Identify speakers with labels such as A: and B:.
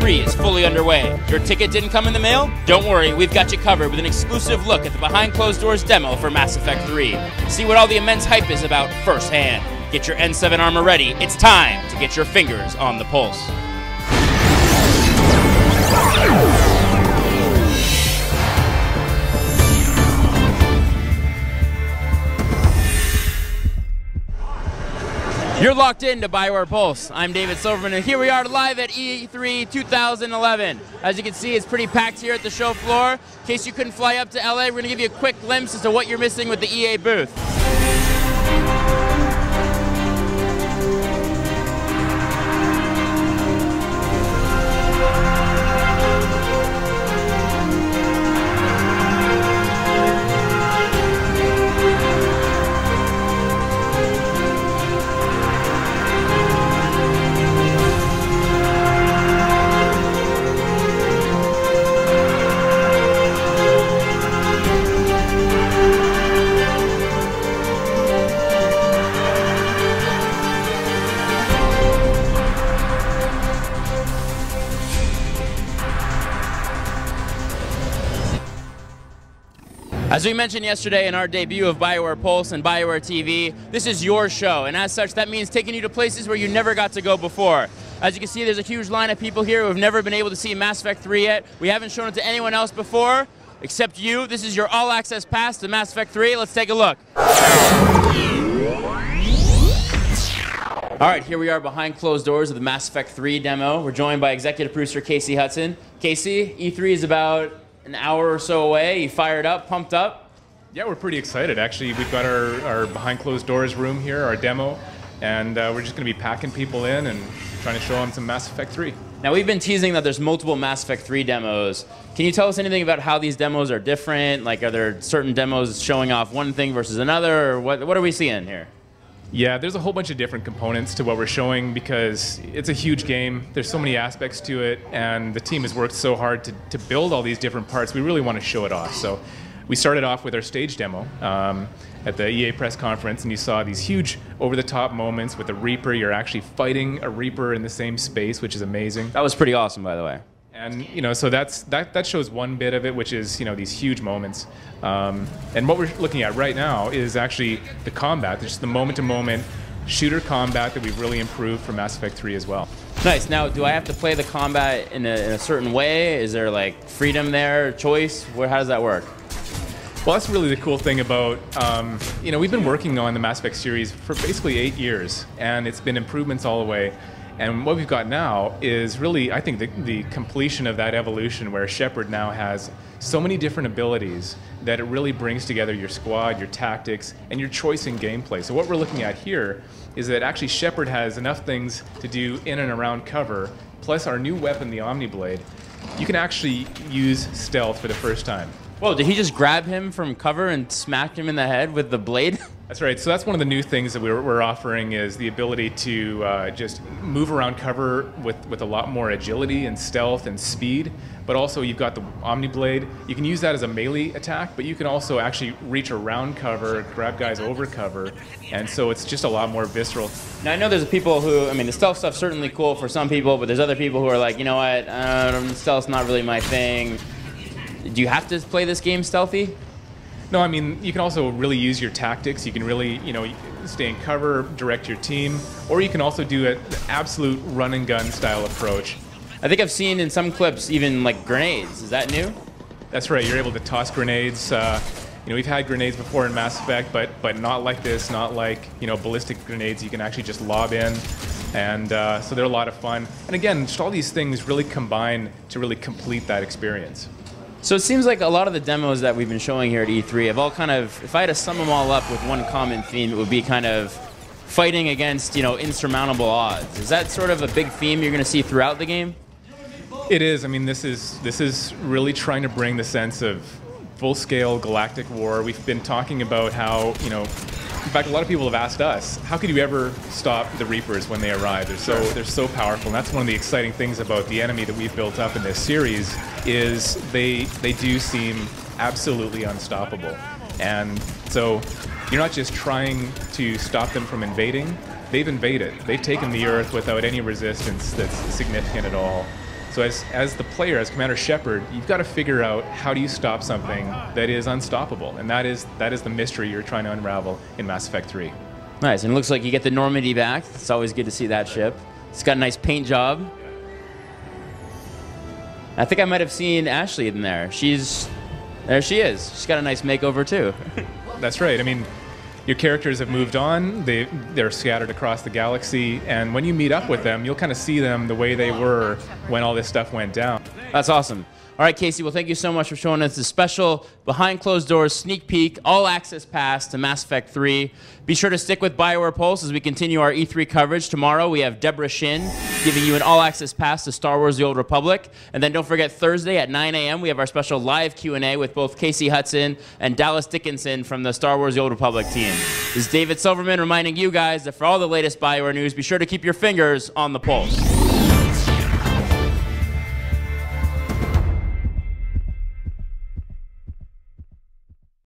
A: 3 is fully underway. Your ticket didn't come in the mail? Don't worry, we've got you covered with an exclusive look at the behind closed doors demo for Mass Effect 3. See what all the immense hype is about firsthand. Get your N7 armor ready. It's time to get your fingers on the pulse. You're locked into BioWare Pulse. I'm David Silverman, and here we are live at E3 2011. As you can see, it's pretty packed here at the show floor. In case you couldn't fly up to LA, we're going to give you a quick glimpse as to what you're missing with the EA booth. As we mentioned yesterday in our debut of BioWare Pulse and BioWare TV, this is your show, and as such, that means taking you to places where you never got to go before. As you can see, there's a huge line of people here who have never been able to see Mass Effect 3 yet. We haven't shown it to anyone else before, except you. This is your all-access pass to Mass Effect 3. Let's take a look. All right, here we are behind closed doors of the Mass Effect 3 demo. We're joined by executive producer Casey Hudson. Casey, E3 is about an hour or so away. You fired up, pumped up?
B: Yeah, we're pretty excited. Actually, we've got our behind closed doors room here, our demo, and we're just going to be packing people in and trying to show them some Mass Effect 3.
A: Now, we've been teasing that there's multiple Mass Effect 3 demos. Can you tell us anything about how these demos are different? Like, are there certain demos showing off one thing versus another, or what are we seeing here?
B: Yeah, there's a whole bunch of different components to what we're showing because it's a huge game. There's so many aspects to it, and the team has worked so hard to build all these different parts. We really want to show it off. So we started off with our stage demo at the EA press conference, and you saw these huge over-the-top moments with the Reaper. You're actually fighting a Reaper in the same space, which is amazing.
A: That was pretty awesome, by the way.
B: And so that shows one bit of it, which is these huge moments. And what we're looking at right now is actually the combat, just the moment-to-moment shooter combat that we've really improved for Mass Effect 3 as well.
A: Nice. Now, do I have to play the combat in a certain way? Is there like freedom there, choice? How does that work?
B: Well, that's really the cool thing about, we've been working on the Mass Effect series for basically 8 years, and it's been improvements all the way. And what we've got now is really, I think, the completion of that evolution where Shepard now has so many different abilities that it really brings together your squad, your tactics, and your choice in gameplay. So what we're looking at here is that actually Shepard has enough things to do in and around cover, plus our new weapon, the Omniblade. You can actually use stealth for the first time.
A: Whoa, did he just grab him from cover and smack him in the head with the blade?
B: That's right. So that's one of the new things that we're offering is the ability to just move around cover with a lot more agility and stealth and speed. But also you've got the Omniblade. You can use that as a melee attack, but you can also actually reach around cover, grab guys over cover, and so it's just a lot more visceral. Now
A: I know there's people who, the stealth stuff's certainly cool for some people, but there's other people who are like, you know what, stealth's not really my thing. Do you have to play this game stealthy?
B: No, you can also really use your tactics. You can really, stay in cover, direct your team, or you can also do an absolute run and gun style approach.
A: I think I've seen in some clips even like grenades. Is that new?
B: That's right. You're able to toss grenades. We've had grenades before in Mass Effect, but not like this. Not like ballistic grenades. You can actually just lob in, and so they're a lot of fun. And again, just all these things really combine to really complete that experience.
A: So it seems like a lot of the demos that we've been showing here at E3 have all kind of, if I had to sum them all up with one common theme, it would be kind of fighting against, insurmountable odds. Is that sort of a big theme you're going to see throughout the game?
B: It is. This is really trying to bring the sense of full-scale galactic war. We've been talking about how, in fact, a lot of people have asked us, how could you ever stop the Reapers when they arrive? They're so powerful, and that's one of the exciting things about the enemy that we've built up in this series is they do seem absolutely unstoppable. And so you're not just trying to stop them from invading, they've invaded. They've taken the Earth without any resistance that's significant at all. So So as the player, as Commander Shepard, you've got to figure out how do you stop something that is unstoppable, and that is the mystery you're trying to unravel in Mass Effect 3.
A: Nice, and it looks like you get the Normandy back. It's always good to see that ship. It's got a nice paint job. I think I might have seen Ashley in there. There she is. She's got a nice makeover too.
B: That's right. I mean, your characters have moved on. They're scattered across the galaxy, and when you meet up with them, you'll kind of see them the way they were when all this stuff went down.
A: That's awesome. All right, Casey, well, thank you so much for showing us this special behind closed doors sneak peek, all access pass to Mass Effect 3. Be sure to stick with BioWare Pulse as we continue our E3 coverage. Tomorrow we have Deborah Shin giving you an all access pass to Star Wars The Old Republic. And then don't forget Thursday at 9 a.m. we have our special live Q&A with both Casey Hudson and Dallas Dickinson from the Star Wars The Old Republic team. This is David Silverman reminding you guys that for all the latest BioWare news, be sure to keep your fingers on the pulse.